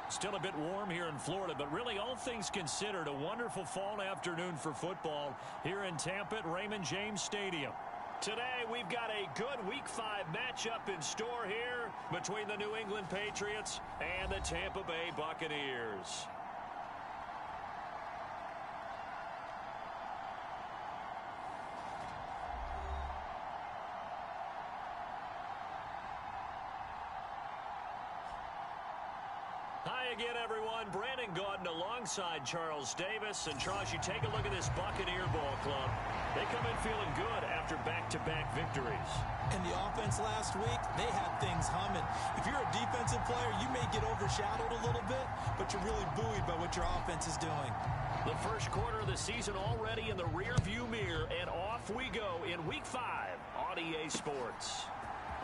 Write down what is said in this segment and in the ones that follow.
Still a bit warm here in Florida, but really all things considered, a wonderful fall afternoon for football here in Tampa at Raymond James Stadium. Today we've got a good Week 5 matchup in store here between the New England Patriots and the Tampa Bay Buccaneers. Hi again, everyone. Brandon Gaudin alongside Charles Davis. And Charles, you take a look at this Buccaneer ball club. They come in feeling good after back-to-back victories. And the offense last week, they had things humming. If you're a defensive player, you may get overshadowed a little bit, but you're really buoyed by what your offense is doing. The first quarter of the season already in the rear-view mirror, and off we go in Week 5 on EA Sports.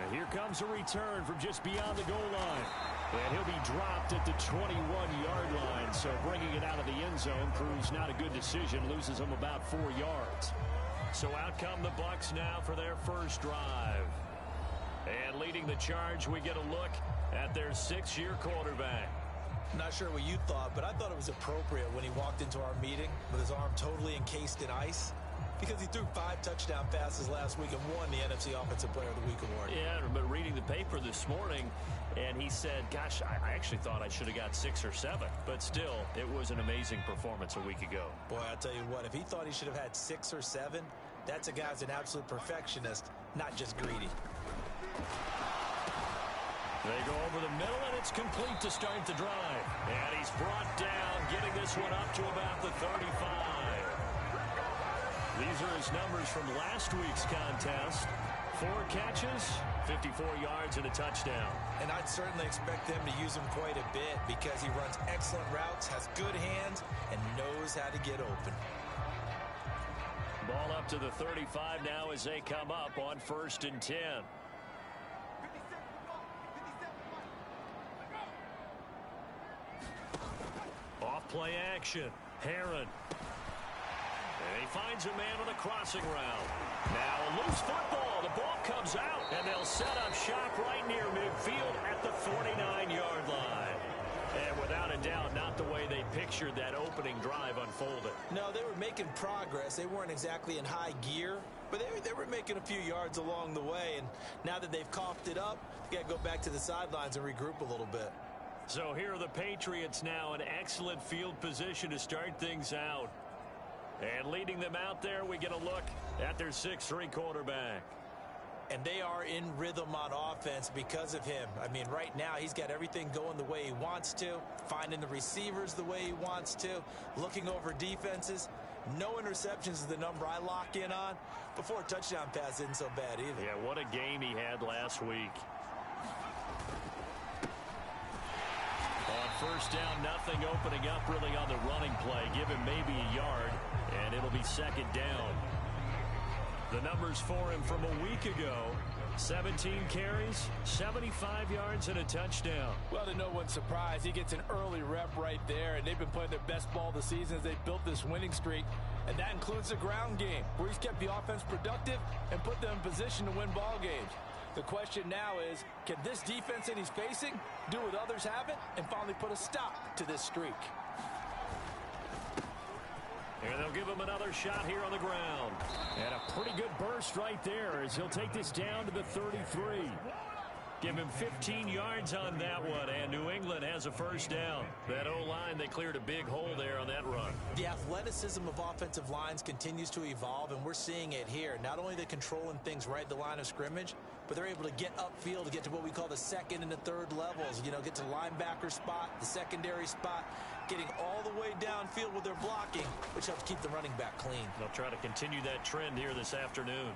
And here comes a return from just beyond the goal line. And he'll be dropped at the 21-yard line. So bringing it out of the end zone proves not a good decision. Loses him about 4 yards. So out come the Bucs now for their first drive. And leading the charge, we get a look at their 6-year quarterback. Not sure what you thought, but I thought it was appropriate when he walked into our meeting with his arm totally encased in ice. Because he threw 5 touchdown passes last week and won the NFC Offensive Player of the Week award. Yeah, but reading the paper this morning, and he said, gosh, I actually thought I should have got 6 or 7. But still, it was an amazing performance a week ago. Boy, I'll tell you what, if he thought he should have had 6 or 7, that's a guy who's an absolute perfectionist, not just greedy. They go over the middle, and it's complete to start the drive. And he's brought down, getting this one up to about the 35. These are his numbers from last week's contest. 4 catches, 54 yards, and a touchdown. And I'd certainly expect them to use him quite a bit because he runs excellent routes, has good hands, and knows how to get open. Ball up to the 35 now as they come up on 1st and 10. Off play action. Herron. And he finds a man on a crossing route. Now a loose football. The ball comes out, and they'll set up shop right near midfield at the 49-yard line. And without a doubt, not the way they pictured that opening drive unfolded. No, they were making progress. They weren't exactly in high gear, but they were making a few yards along the way. And now that they've coughed it up, they got to go back to the sidelines and regroup a little bit. So here are the Patriots now in excellent field position to start things out. And leading them out there, we get a look at their 6'3" quarterback. And they are in rhythm on offense because of him. I mean, right now, he's got everything going the way he wants to, finding the receivers the way he wants to, looking over defenses. No interceptions is the number I lock in on. Before a touchdown pass isn't so bad either. Yeah, what a game he had last week. On 1st down, nothing opening up really on the running play. Give him maybe a yard, and it'll be 2nd down. The numbers for him from a week ago: 17 carries, 75 yards, and a touchdown. Well, to no one's surprise, he gets an early rep right there, and they've been playing their best ball this season as they've built this winning streak. And that includes the ground game, where he's kept the offense productive and put them in position to win ball games. The question now is, can this defense that he's facing do what others haven't and finally put a stop to this streak? And they'll give him another shot here on the ground. And a pretty good burst right there as he'll take this down to the 33. Give him 15 yards on that one, and New England has a 1st down. That O-line, they cleared a big hole there on that run. The athleticism of offensive lines continues to evolve, and we're seeing it here. Not only are they controlling things right at the line of scrimmage, but they're able to get upfield to get to what we call the 2nd and the 3rd levels. You know, get to the linebacker spot, the secondary spot, getting all the way downfield with their blocking, which helps keep the running back clean. They'll try to continue that trend here this afternoon.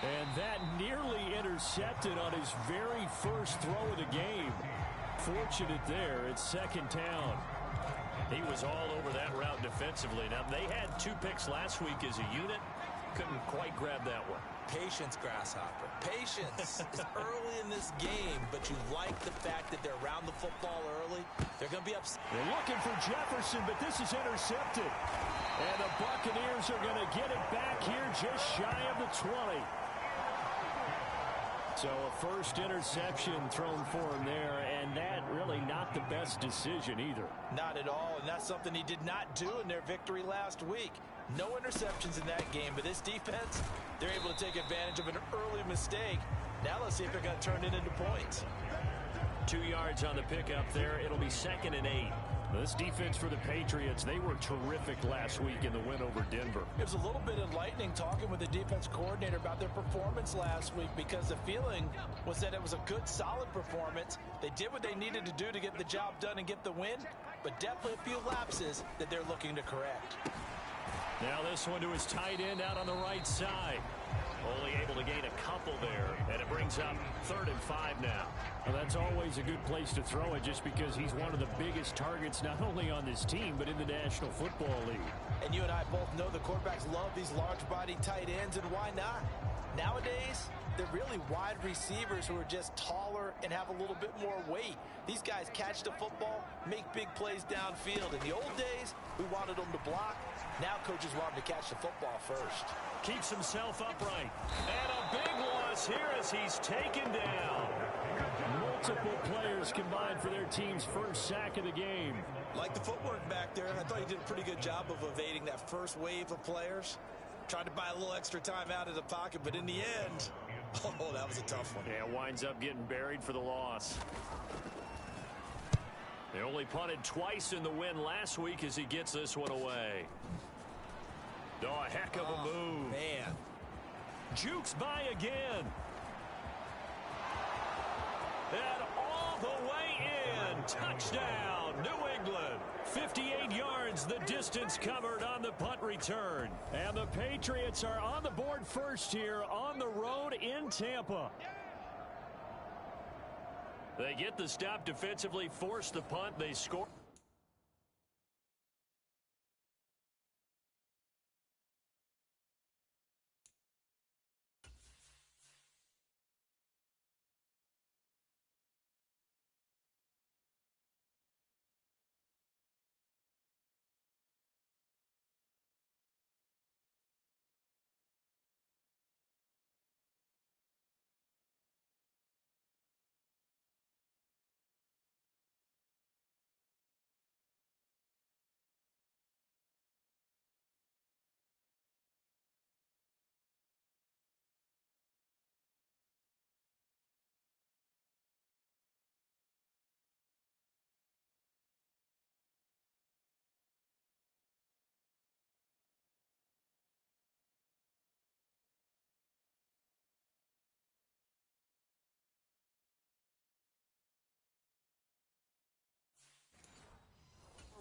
And that nearly intercepted on his very first throw of the game. Fortunate there. It's 2nd down. He was all over that route defensively. Now, they had 2 picks last week as a unit. Couldn't quite grab that one. Patience, Grasshopper. Patience is early in this game, but you like the fact that they're around the football early. They're going to be upset. They're looking for Jefferson, but this is intercepted. And the Buccaneers are going to get it back here just shy of the 20. So a first interception thrown for him there, and that really not the best decision either. Not at all, and that's something he did not do in their victory last week. No interceptions in that game, but this defense, they're able to take advantage of an early mistake. Now let's see if they're going to turn it into points. 2 yards on the pickup there. It'll be 2nd and 8. This defense for the Patriots, they were terrific last week in the win over Denver. It was a little bit enlightening talking with the defense coordinator about their performance last week, because the feeling was that it was a good, solid performance. They did what they needed to do to get the job done and get the win, but definitely a few lapses that they're looking to correct. Now this one to his tight end out on the right side. Only able to gain a couple there, and it brings up 3rd and 5 now. Well, that's always a good place to throw it, just because he's one of the biggest targets not only on this team but in the National Football League. And you and I both know the quarterbacks love these large-body tight ends, and why not? Nowadays, they're really wide receivers who are just taller and have a little bit more weight. These guys catch the football, make big plays downfield. In the old days, we wanted them to block. Now coaches want them to catch the football first. Keeps himself upright. And a big loss here as he's taken down. Multiple players combined for their team's first sack of the game. Like the footwork back there, I thought he did a pretty good job of evading that first wave of players. Tried to buy a little extra time out of the pocket, but in the end, oh, that was a tough one. Yeah, winds up getting buried for the loss. They only punted twice in the win last week as he gets this one away. Oh, a heck of a move. Man. Jukes by again. And all the way in. Touchdown, New England. 58 yards, the distance covered on the punt return. And the Patriots are on the board first here on the road in Tampa. They get the stop defensively, force the punt, they score.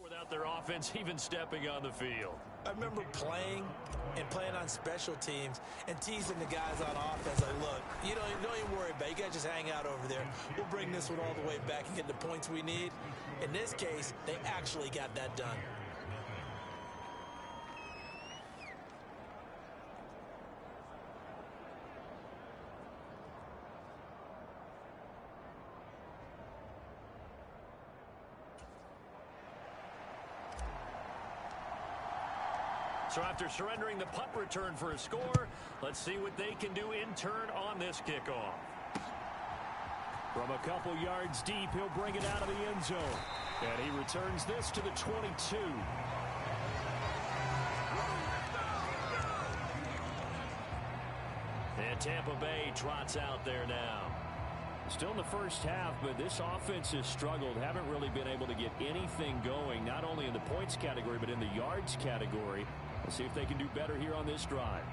Without their offense even stepping on the field. I remember playing on special teams and teasing the guys on offense. Like, look, don't even worry about it. You guys just hang out over there. We'll bring this one all the way back and get the points we need. In this case, they actually got that done. So after surrendering the punt return for a score, let's see what they can do in turn on this kickoff. From a couple yards deep, he'll bring it out of the end zone. And he returns this to the 22. And Tampa Bay trots out there now. Still in the first half, but this offense has struggled. Haven't really been able to get anything going, not only in the points category, but in the yards category. We'll see if they can do better here on this drive.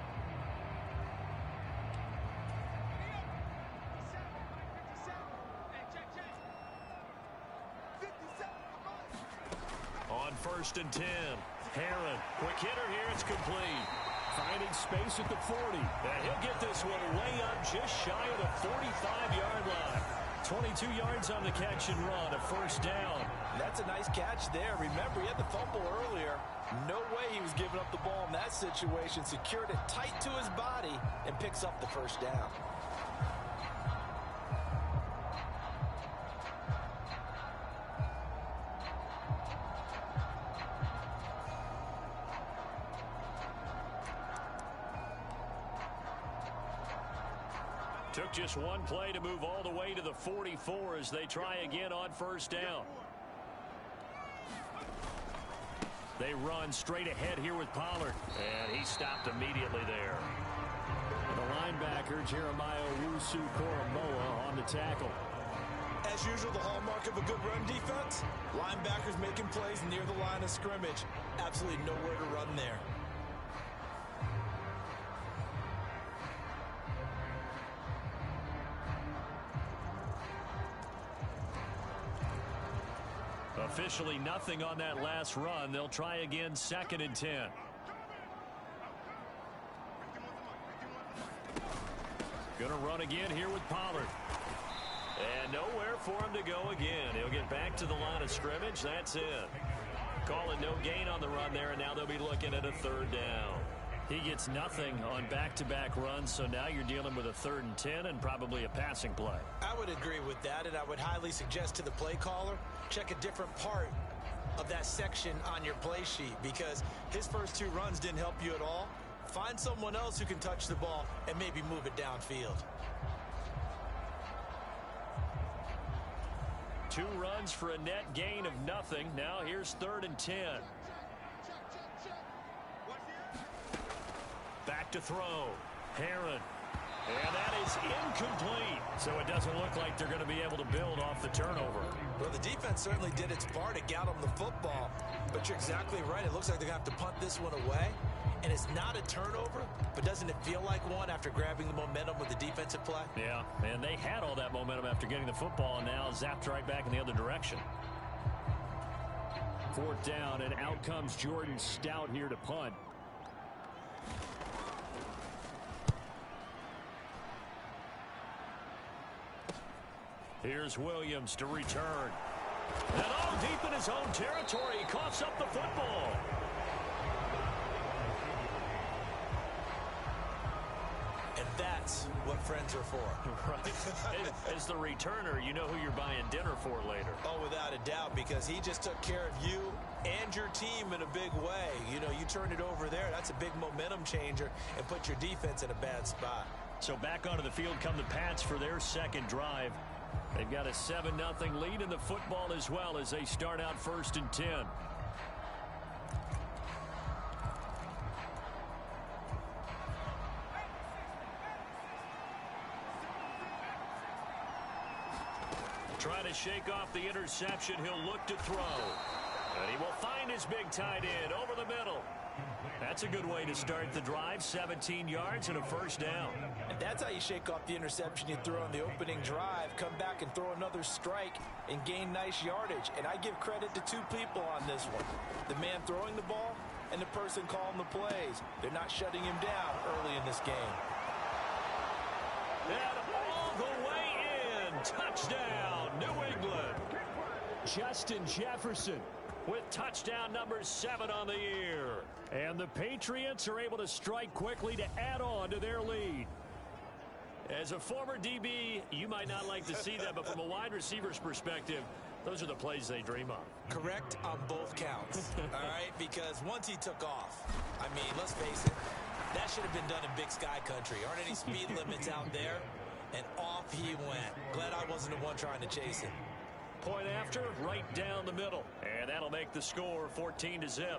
On 1st and 10. Herron, quick hitter here, it's complete. Finding space at the 40. And he'll get this one way up just shy of the 45-yard line. 22 yards on the catch and run, a first down. That's a nice catch there. Remember, he had the fumble earlier. No way he was giving up the ball in that situation. Secured it tight to his body and picks up the first down. Took just one play to move all the way to the 44 as they try again on first down. They run straight ahead here with Pollard. And he stopped immediately there. The linebacker, Jeremiah Owusu-Koramoah, on the tackle. As usual, the hallmark of a good run defense, linebackers making plays near the line of scrimmage. Absolutely nowhere to run there. Officially nothing on that last run. They'll try again, 2nd and 10. Going to run again here with Pollard. And nowhere for him to go again. He'll get back to the line of scrimmage. That's it. Call it no gain on the run there, and now they'll be looking at a 3rd down. He gets nothing on back-to-back runs, so now you're dealing with a 3rd and 10 and probably a passing play. I would agree with that, and I would highly suggest to the play caller, check a different part of that section on your play sheet, because his first 2 runs didn't help you at all. Find someone else who can touch the ball and maybe move it downfield. 2 runs for a net gain of nothing. Now here's 3rd and 10. Back to throw. Herron. And that is incomplete. So it doesn't look like they're going to be able to build off the turnover. Well, the defense certainly did its part to get them the football. But you're exactly right. It looks like they're going to have to punt this one away. And it's not a turnover, but doesn't it feel like one after grabbing the momentum with the defensive play? Yeah, and they had all that momentum after getting the football, and now zapped right back in the other direction. 4th down, and out comes Jordan Stout here to punt. Here's Williams to return. And all deep in his own territory, he coughs up the football. And that's what friends are for. Right. As the returner, you know who you're buying dinner for later. Oh, without a doubt, because he just took care of you and your team in a big way. You know, you turned it over there. That's a big momentum changer and put your defense in a bad spot. So back onto the field come the Pats for their 2nd drive. They've got a 7-0 lead in the football as well as they start out 1st and 10. Trying to shake off the interception. He'll look to throw. And he will find his big tight end over the middle. That's a good way to start the drive. 17 yards and a 1st down. And that's how you shake off the interception you throw on the opening drive. Come back and throw another strike and gain nice yardage. And I give credit to 2 people on this one. The man throwing the ball and the person calling the plays. They're not shutting him down early in this game. And all the way in. Touchdown, New England. Justin Jefferson with touchdown number 7 on the year. And the Patriots are able to strike quickly to add on to their lead. As a former DB, you might not like to see that, but from a wide receiver's perspective, those are the plays they dream of. Correct on both counts, all right? Because once he took off, I mean, let's face it, that should have been done in Big Sky Country. Aren't any speed limits out there? And off he went. Glad I wasn't the one trying to chase him. Point after, right down the middle. And that'll make the score 14-0.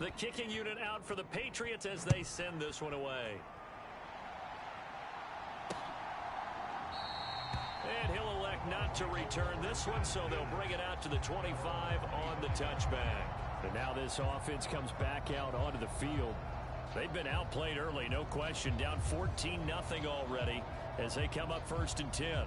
The kicking unit out for the Patriots as they send this one away. And he'll elect not to return this one, so they'll bring it out to the 25 on the touchback. And now this offense comes back out onto the field. They've been outplayed early, no question. Down 14-0 already as they come up 1st and 10.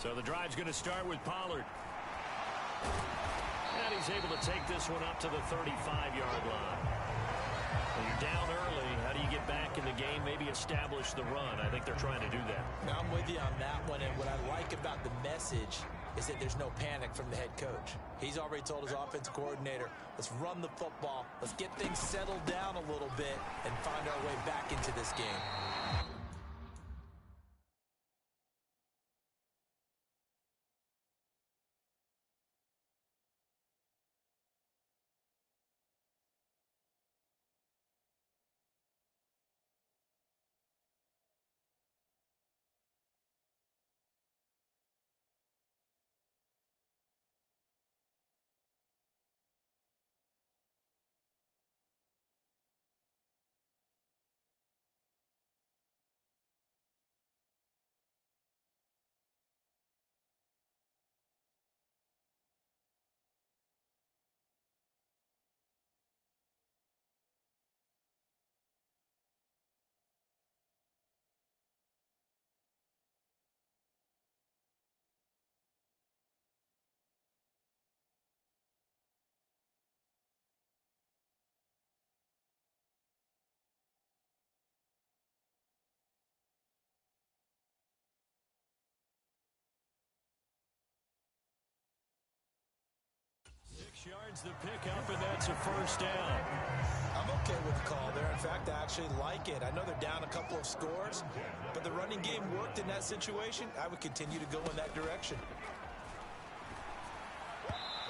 So the drive's going to start with Pollard. And he's able to take this one up to the 35-yard line. When you're down early, how do you get back in the game, maybe establish the run? I think they're trying to do that. Now, I'm with you on that one, and what I like about the message is that there's no panic from the head coach. He's already told his offensive coordinator, let's run the football, let's get things settled down a little bit and find our way back into this game. 6 yards the pickup, and that's a first down. I'm okay with the call there. In fact, I actually like it. I know they're down a couple of scores, but the running game worked in that situation. I would continue to go in that direction.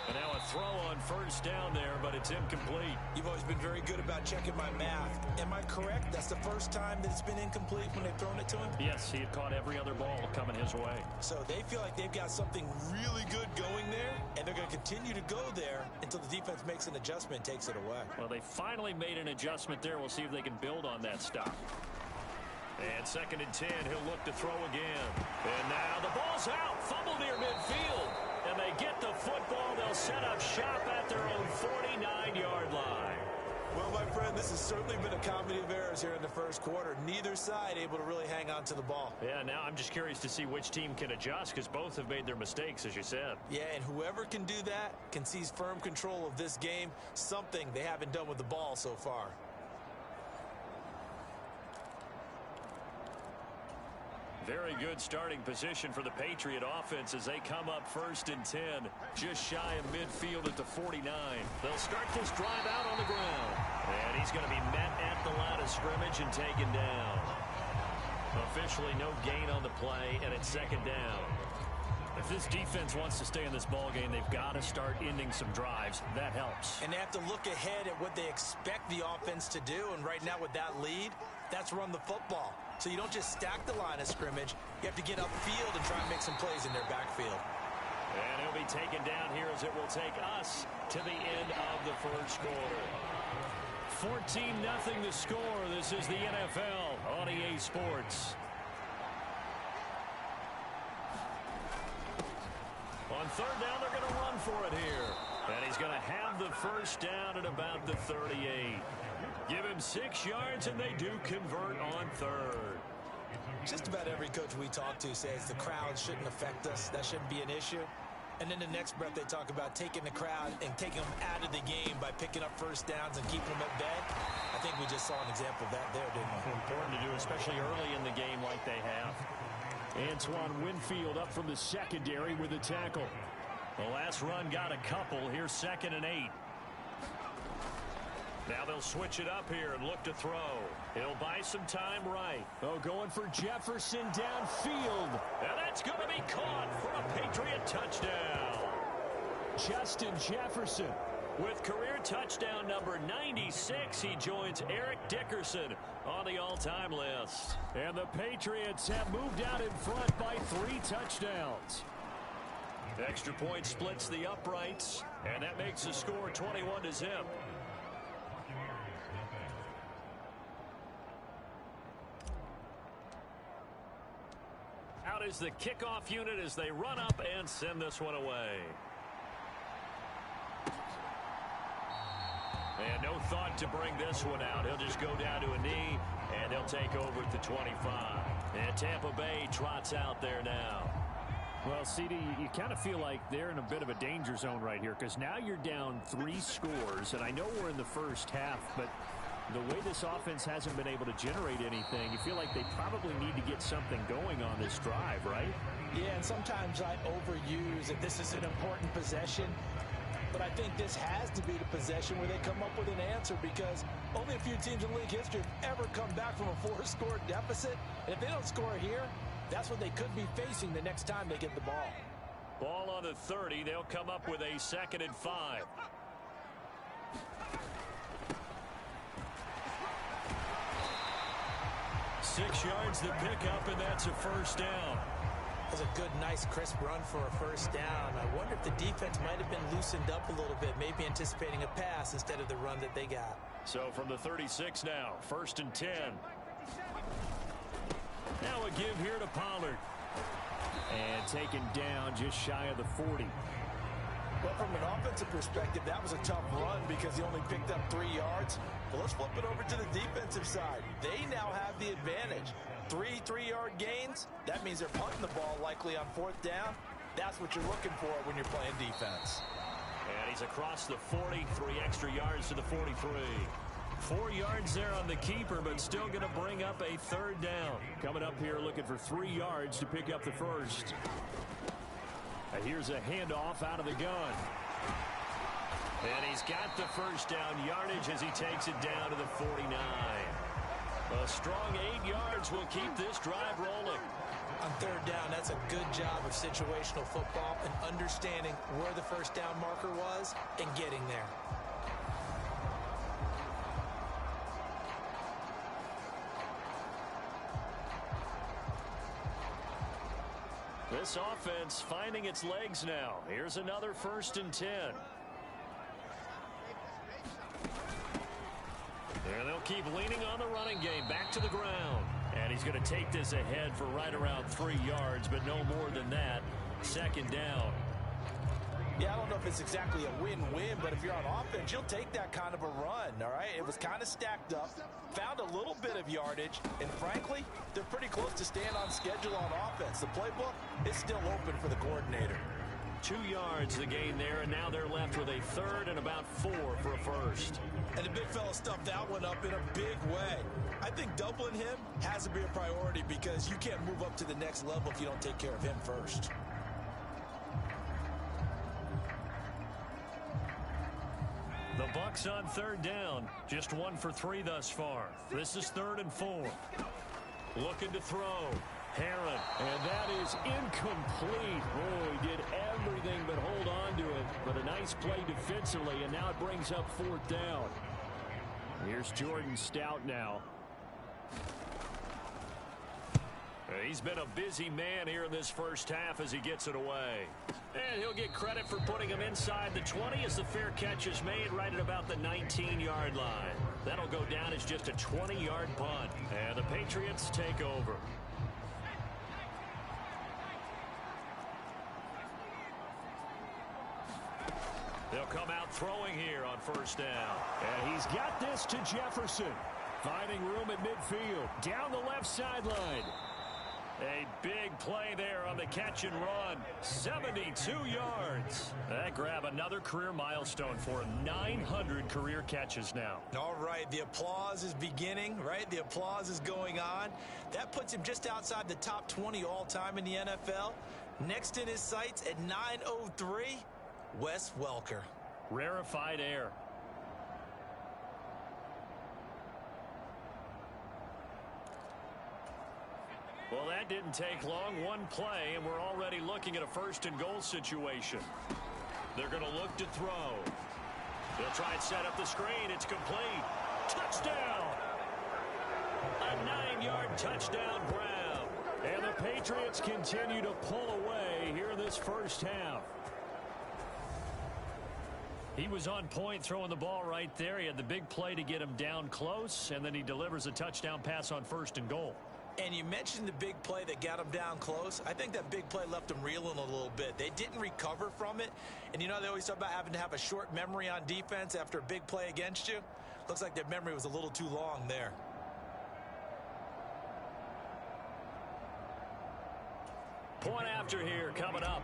And now a throw on first down there, but it's incomplete. You've always been very good about checking my math. Am I correct? That's the first time that it's been incomplete when they've thrown it to him? Yes, he had caught every other ball coming his way. So they feel like they've got something really good going there, and they're going to continue to go there until the defense makes an adjustment and takes it away. Well, they finally made an adjustment there. We'll see if they can build on that stop. And 2nd and 10, he'll look to throw again. And now the ball's out. Fumble near midfield. And they get the football. They'll set up shop at their own 49-yard line. Well, my friend, this has certainly been a comedy of errors here in the first quarter. Neither side able to really hang on to the ball. Yeah, now I'm just curious to see which team can adjust because both have made their mistakes, as you said. Yeah, and whoever can do that can seize firm control of this game, something they haven't done with the ball so far. Very good starting position for the Patriot offense as they come up 1st and 10, just shy of midfield at the 49. They'll start this drive out on the ground. And he's going to be met at the line of scrimmage and taken down. Officially no gain on the play, and it's 2nd down. If this defense wants to stay in this ball game, they've got to start ending some drives. That helps. And they have to look ahead at what they expect the offense to do. And right now with that lead, that's run the football. So you don't just stack the line of scrimmage. You have to get upfield and try and make some plays in their backfield. And he'll be taken down here as it will take us to the end of the first quarter. 14-0 the score. This is the NFL on EA Sports. On 3rd down, they're going to run for it here. And he's going to have the first down at about the 38. Give him 6 yards, and they do convert on 3rd. Just about every coach we talk to says the crowd shouldn't affect us. That shouldn't be an issue. And then the next breath, they talk about taking the crowd and taking them out of the game by picking up first downs and keeping them at bay. I think we just saw an example of that there, didn't we? Important to do, especially early in the game like they have. Antoine Winfield up from the secondary with a tackle. The last run got a couple. Here's 2nd and 8. Now they'll switch it up here and look to throw. He'll buy some time right. Oh, going for Jefferson downfield. And that's going to be caught for a Patriot touchdown. Justin Jefferson with career touchdown number 96. He joins Eric Dickerson on the all-time list. And the Patriots have moved out in front by 3 touchdowns. Extra point splits the uprights, and that makes the score 21-0. Out is the kickoff unit as they run up and send this one away. And no thought to bring this one out. He'll just go down to a knee, and he'll take over at the 25. And Tampa Bay trots out there now. Well, CD, you kind of feel like they're in a bit of a danger zone right here because now you're down 3 scores, and I know we're in the first half, but the way this offense hasn't been able to generate anything, you feel like they probably need to get something going on this drive, right? Yeah, and sometimes I overuse that this is an important possession, but I think this has to be the possession where they come up with an answer because only a few teams in league history have ever come back from a 4-score deficit, and if they don't score here, that's what they could be facing the next time they get the ball. Ball on the 30. They'll come up with a 2nd and 5. Six yards to pick up, and that's a first down. That was a good, nice, crisp run for a first down. I wonder if the defense might have been loosened up a little bit, maybe anticipating a pass instead of the run that they got. So from the 36 now, 1st and 10. Now a give here to Pollard. And taken down just shy of the 40. Well, from an offensive perspective, that was a tough run because he only picked up 3 yards. But let's flip it over to the defensive side. They now have the advantage. 3 3-yard gains. That means they're punting the ball likely on 4th down. That's what you're looking for when you're playing defense. And he's across the 40, 3 extra yards to the 43. 4 yards there on the keeper, but still going to bring up a 3rd down. Coming up here looking for 3 yards to pick up the first. And here's a handoff out of the gun. And he's got the first down yardage as he takes it down to the 49. A strong 8 yards will keep this drive rolling. On 3rd down, that's a good job of situational football and understanding where the first down marker was and getting there. This offense finding its legs now. Here's another 1st and 10. And they'll keep leaning on the running game back to the ground. And he's going to take this ahead for right around 3 yards, but no more than that. 2nd down. Yeah, I don't know if it's exactly a win-win, but if you're on offense, you'll take that kind of a run, all right? It was kind of stacked up, found a little bit of yardage, and frankly, they're pretty close to staying on schedule on offense. The playbook is still open for the coordinator. 2 yards the gain there, and now they're left with a 3rd and about 4 for a first. And the big fella stuffed that one up in a big way. I think doubling him has to be a priority because you can't move up to the next level if you don't take care of him first. The Bucs on 3rd down. Just 1 for 3 thus far. This is 3rd and 4. Looking to throw. Herron. And that is incomplete. Oh, he did everything but hold on to it. But a nice play defensively, and now it brings up 4th down. Here's Jordan Stout now. He's been a busy man here in this first half as he gets it away. And he'll get credit for putting him inside the 20 as the fair catch is made right at about the 19-yard line. That'll go down as just a 20-yard punt. And the Patriots take over. They'll come out throwing here on 1st down. And he's got this to Jefferson. Finding room at midfield. Down the left sideline. A big play there on the catch and run. 72 yards. That grab another career milestone for him. 900 career catches now. All right, the applause is beginning, right? The applause is going on. That puts him just outside the top 20 all-time in the NFL. Next in his sights at 903, Wes Welker. Rarefied air. Well, that didn't take long. One play, and we're already looking at a 1st and goal situation. They're going to look to throw. They'll try and set up the screen. It's complete. Touchdown! A 9-yard touchdown grab. And the Patriots continue to pull away here in this first half. He was on point throwing the ball right there. He had the big play to get him down close, and then he delivers a touchdown pass on 1st and goal. And you mentioned the big play that got him down close. I think that big play left him reeling a little bit. They didn't recover from it. And you know, they always talk about having to have a short memory on defense after a big play against you. Looks like their memory was a little too long there. Point after here coming up.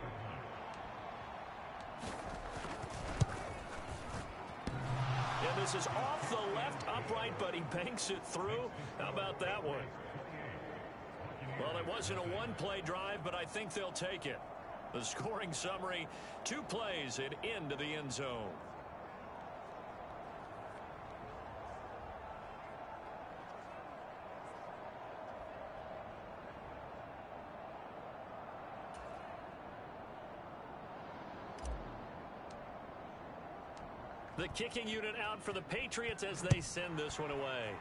And this is off the left upright, but he banks it through. How about that one? Well, it wasn't a one-play drive, but I think they'll take it. The scoring summary, 2 plays and into the end zone. The kicking unit out for the Patriots as they send this one away.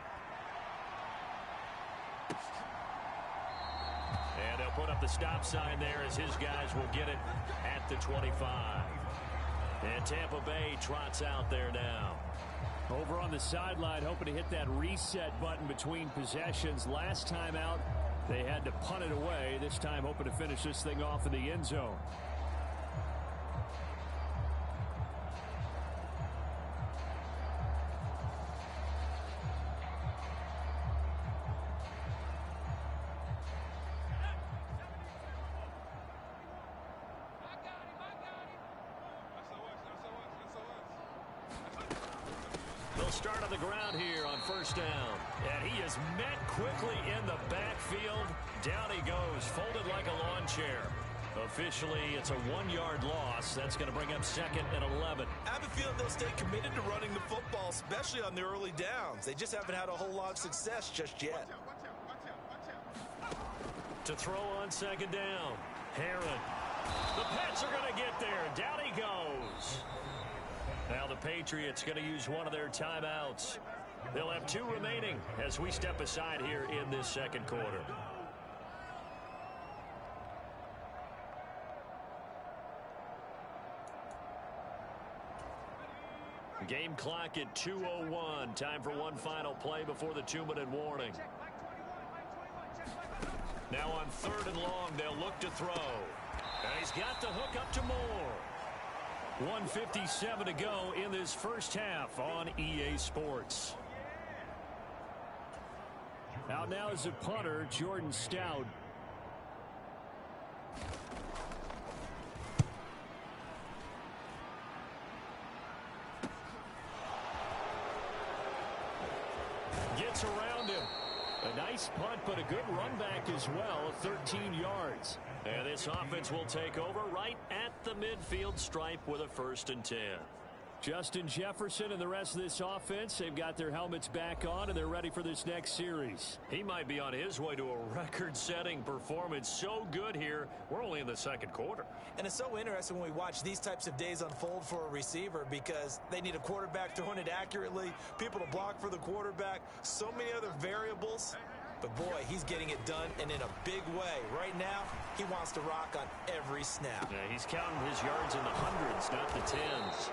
And they'll put up the stop sign there as his guys will get it at the 25. And Tampa Bay trots out there now. Over on the sideline, hoping to hit that reset button between possessions. Last time out, they had to punt it away. This time, hoping to finish this thing off in the end zone. Start on the ground here on first down. And he is met quickly in the backfield. Down he goes, folded like a lawn chair. Officially, it's a 1-yard loss. That's going to bring up 2nd and 11. I have a feeling they'll stay committed to running the football, especially on the early downs. They just haven't had a whole lot of success just yet. To throw on 2nd down. Herron. The Pats are going to get there. Down he goes. Now the Patriots going to use one of their timeouts. They'll have 2 remaining as we step aside here in this second quarter. Game clock at 2:01. Time for one final play before the 2-minute warning. Now on 3rd and long, they'll look to throw. And he's got the hook up to Moore. 1:57 to go in this first half on EA Sports. Out now is the punter, Jordan Stout. Gets around him. A nice punt, but a good run back as well, 13 yards. And this offense will take over right at the midfield stripe with a 1st and 10. Justin Jefferson and the rest of this offense, they've got their helmets back on, and they're ready for this next series. He might be on his way to a record-setting performance. So good here. We're only in the second quarter. And it's so interesting when we watch these types of days unfold for a receiver because they need a quarterback throwing it accurately, people to block for the quarterback, so many other variables. But, boy, he's getting it done and in a big way. Right now, he wants to rock on every snap. Yeah, he's counting his yards in the hundreds, not the tens.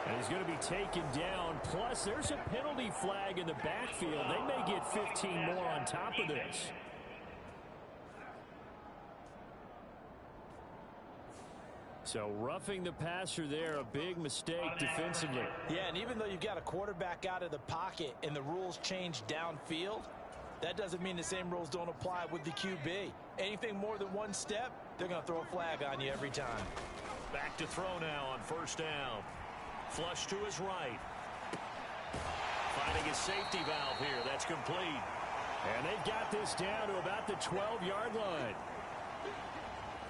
And he's going to be taken down. Plus, there's a penalty flag in the backfield. They may get 15 more on top of this. So roughing the passer there, a big mistake defensively. Yeah, and even though you've got a quarterback out of the pocket and the rules change downfield, that doesn't mean the same rules don't apply with the QB. Anything more than one step, they're going to throw a flag on you every time. Back to throw now on 1st down. Flush to his right. Finding his safety valve here. That's complete. And they've got this down to about the 12-yard line.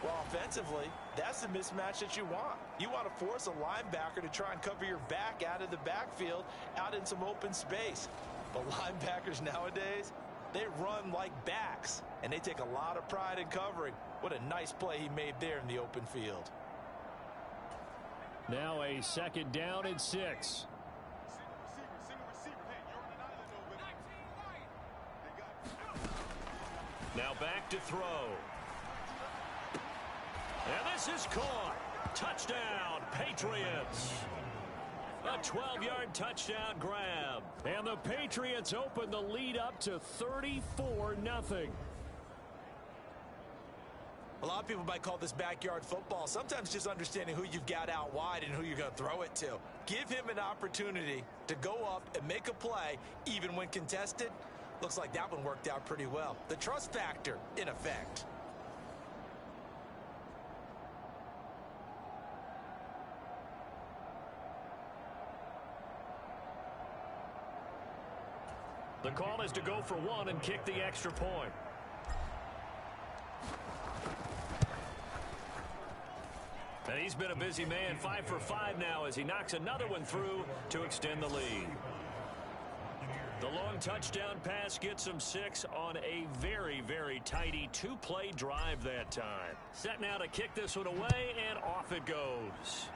Well, offensively, that's the mismatch that you want. You want to force a linebacker to try and cover your back out of the backfield, out in some open space. But linebackers nowadays, they run like backs, and they take a lot of pride in covering. What a nice play he made there in the open field. Now a 2nd down and 6. Now back to throw. And this is caught. Touchdown, Patriots. A 12-yard touchdown grab. And the Patriots open the lead up to 34-0. A lot of people might call this backyard football. Sometimes just understanding who you've got out wide and who you're going to throw it to. Give him an opportunity to go up and make a play, even when contested. Looks like that one worked out pretty well. The trust factor, in effect. The call is to go for one and kick the extra point. And he's been a busy man, 5 for 5 now as he knocks another one through to extend the lead. The long touchdown pass gets him 6 on a very, very tidy 2-play drive that time. Set now to kick this one away, and off it goes.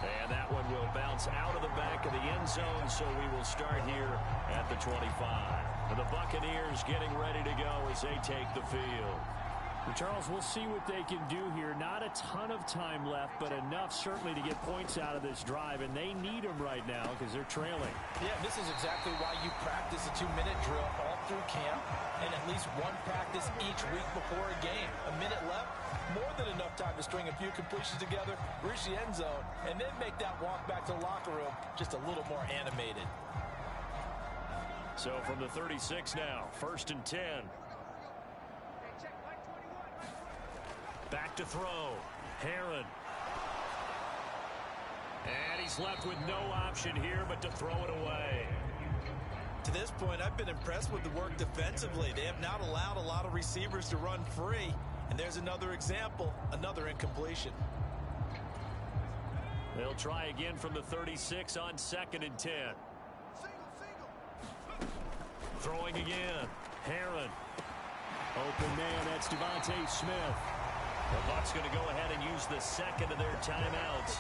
And that one will bounce out of the back of the end zone, so we will start here at the 25. And the Buccaneers getting ready to go as they take the field. Well, Charles, we'll see what they can do here. Not a ton of time left, but enough certainly to get points out of this drive, and they need them right now because they're trailing. Yeah, this is exactly why you practice a 2-minute drill all through camp and at least one practice each week before a game. A minute left, more than enough time to string a few completions together, reach the end zone, and then make that walk back to the locker room just a little more animated. So from the 36 now, 1st and 10. Back to throw. Heron. And he's left with no option here but to throw it away. To this point, I've been impressed with the work defensively. They have not allowed a lot of receivers to run free. And there's another example, another incompletion. They'll try again from the 36 on 2nd and 10. Throwing again. Heron. Open man, that's Devontae Smith. The Bucs going to go ahead and use the second of their timeouts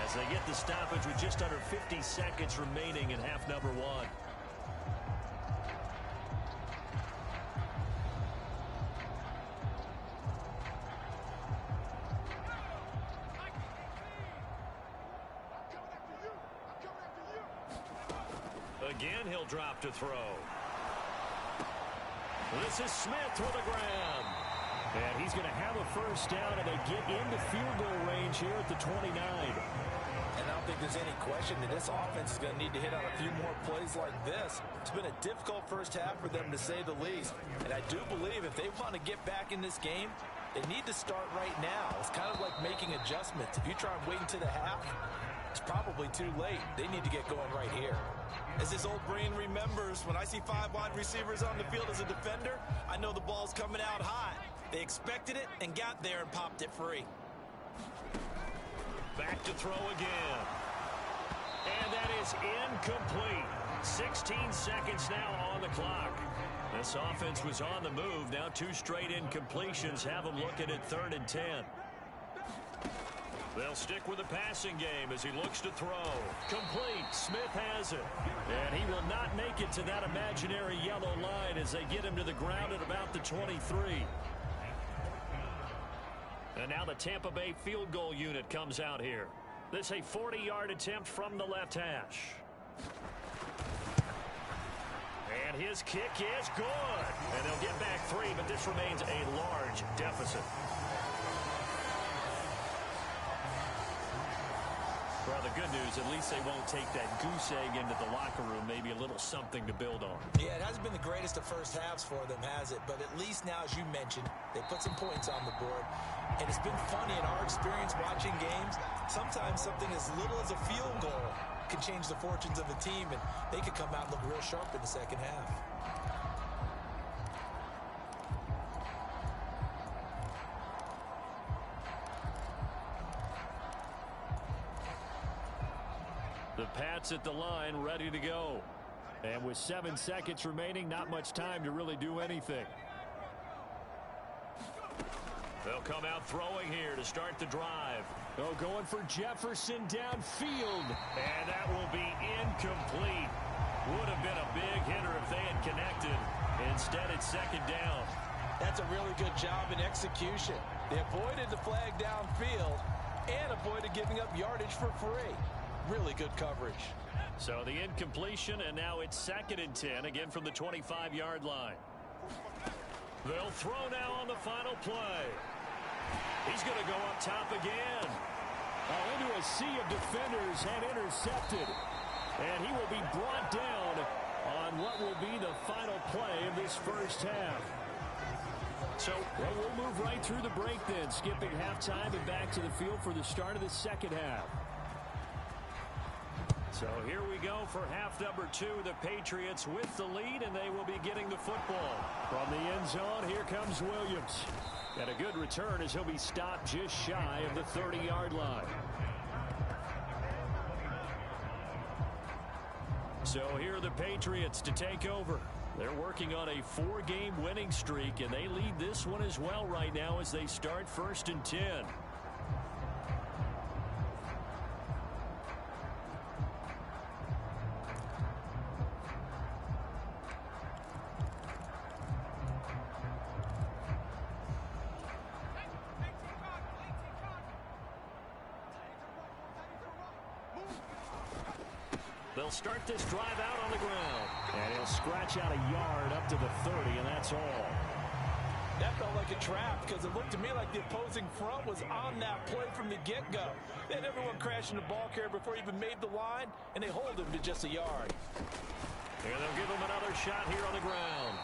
as they get the stoppage with just under 50 seconds remaining in half number 1. Again, he'll drop to throw. This is Smith with a grab. And he's going to have a first down, and they get into field goal range here at the 29. And I don't think there's any question that this offense is going to need to hit on a few more plays like this. It's been a difficult first half for them, to say the least. And I do believe if they want to get back in this game, they need to start right now. It's kind of like making adjustments. If you try and wait until the half, it's probably too late. They need to get going right here. As this old brain remembers, when I see 5 wide receivers on the field as a defender, I know the ball's coming out hot. They expected it and got there and popped it free. Back to throw again. And that is incomplete. 16 seconds now on the clock. This offense was on the move. Now 2 straight incompletions have them looking at 3rd and 10. They'll stick with the passing game as he looks to throw. Complete. Smith has it. And he will not make it to that imaginary yellow line as they get him to the ground at about the 23. And now the Tampa Bay field goal unit comes out here. This a 40-yard attempt from the left hash. And his kick is good. And they'll get back 3, but this remains a large deficit. Well, the good news, at least they won't take that goose egg into the locker room. Maybe a little something to build on. Yeah, it hasn't been the greatest of first halves for them, has it? But at least now, as you mentioned, they put some points on the board. And it's been funny in our experience watching games. Sometimes something as little as a field goal can change the fortunes of a team, and they could come out and look real sharp in the second half. The Pats at the line, ready to go. And with 7 seconds remaining, not much time to really do anything. They'll come out throwing here to start the drive. Oh, going for Jefferson downfield. And that will be incomplete. Would have been a big hitter if they had connected. Instead, it's 2nd down. That's a really good job in execution. They avoided the flag downfield and avoided giving up yardage for free. Really good coverage. So the incompletion, and now it's 2nd and 10, again from the 25-yard line. They'll throw now on the final play. He's going to go up top again. Into a sea of defenders and intercepted. And he will be brought down on what will be the final play of this first half. So we'll move right through the break then, skipping halftime and back to the field for the start of the second half. So here we go for half number 2. The Patriots with the lead, and they will be getting the football. From the end zone, here comes Williams. And a good return as he'll be stopped just shy of the 30-yard line. So here are the Patriots to take over. They're working on a 4-game winning streak, and they lead this one as well right now as they start 1st and 10. They'll start this drive out on the ground. And he'll scratch out a yard up to the 30, and that's all. That felt like a trap because it looked to me like the opposing front was on that play from the get-go. They had everyone crashing the ball carrier before he even made the line, and they hold him to just a yard. And they'll give him another shot here on the ground.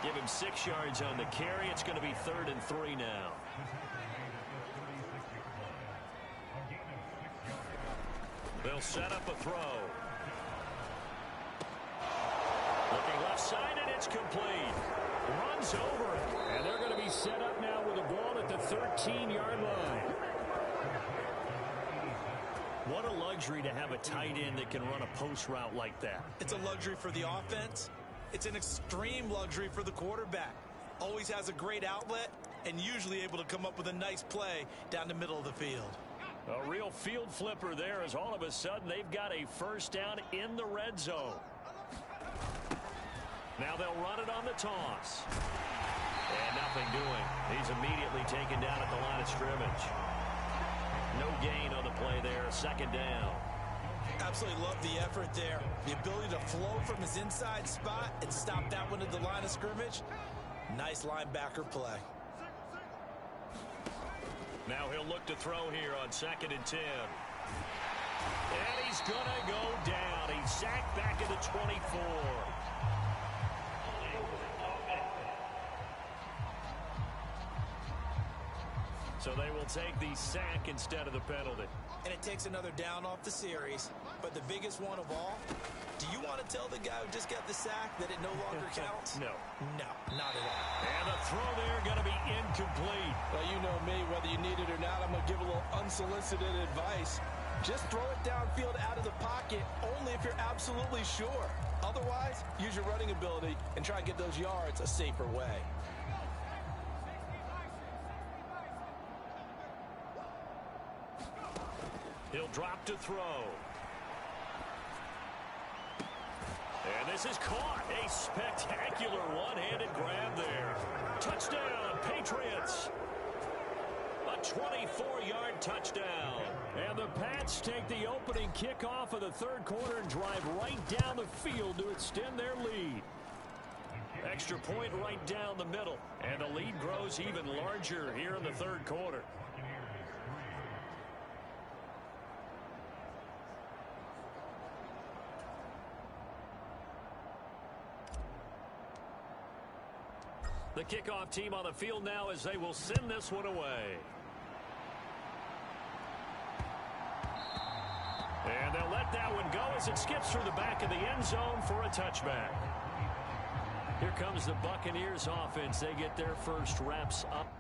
Give him 6 yards on the carry. It's going to be 3rd and 3 now. They'll set up a throw. Looking left side, and it's complete. Runs over it. And they're going to be set up now with the ball at the 13-yard line. What a luxury to have a tight end that can run a post route like that. It's a luxury for the offense. It's an extreme luxury for the quarterback. Always has a great outlet and usually able to come up with a nice play down the middle of the field. A real field flipper there as all of a sudden they've got a first down in the red zone. Now they'll run it on the toss. And nothing doing. He's immediately taken down at the line of scrimmage. No gain on the play there. 2nd down. Absolutely love the effort there. The ability to flow from his inside spot and stop that one at the line of scrimmage. Nice linebacker play. Now he'll look to throw here on 2nd and 10. And he's going to go down. He's sacked back at the 24. So they will take the sack instead of the penalty. And it takes another down off the series. But the biggest one of all, do you want to tell the guy who just got the sack that it no longer counts? No. No, not at all. And the throw there going to be incomplete. Well, you know me, whether you need it or not, I'm going to give a little unsolicited advice. Just throw it downfield out of the pocket only if you're absolutely sure. Otherwise, use your running ability and try and get those yards a safer way. He'll drop to throw. And this is caught. A spectacular one-handed grab there. Touchdown, Patriots. A 24-yard touchdown. And the Pats take the opening kickoff of the 3rd quarter and drive right down the field to extend their lead. Extra point right down the middle. And the lead grows even larger here in the 3rd quarter. The kickoff team on the field now as they will send this one away. And they'll let that one go as it skips through the back of the end zone for a touchback. Here comes the Buccaneers offense. They get their first reps up.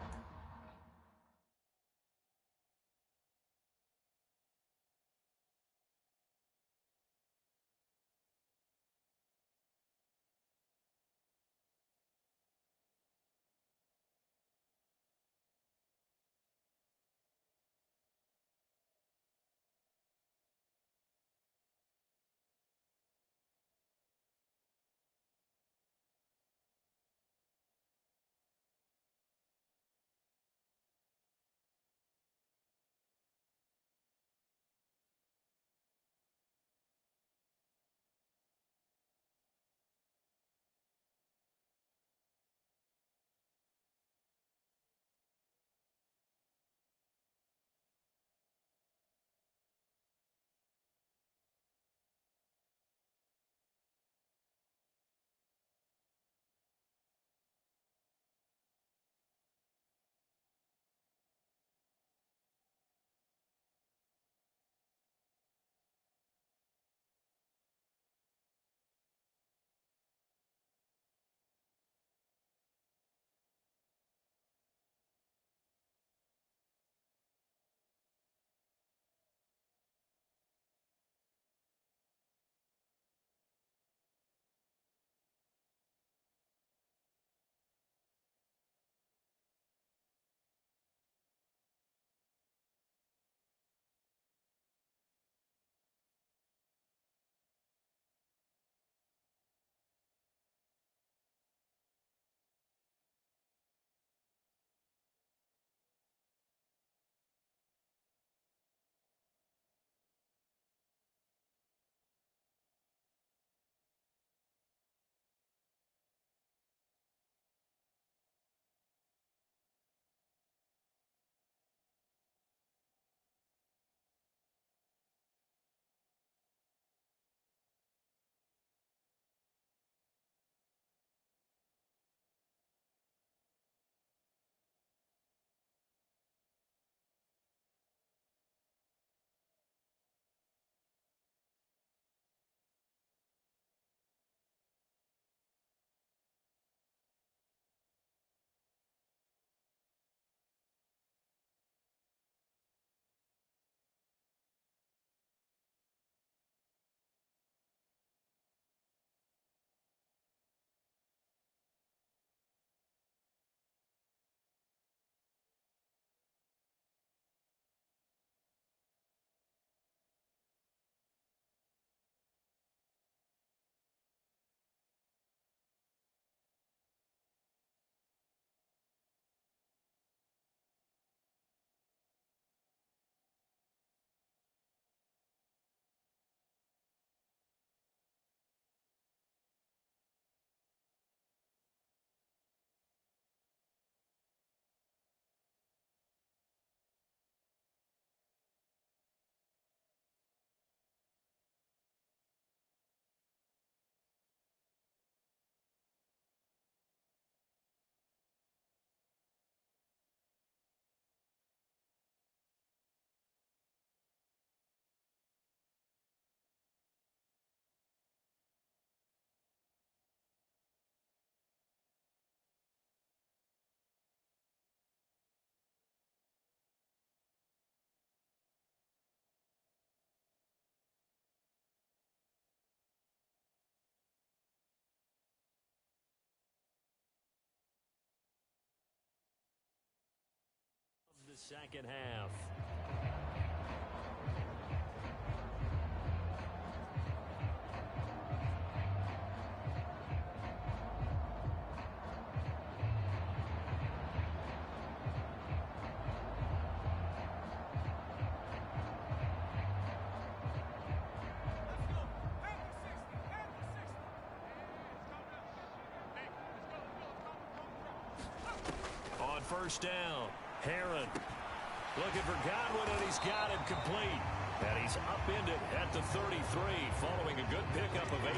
second half. First down. Heron looking for Godwin, and he's got it complete. And he's upended at the 33 following a good pickup of 8.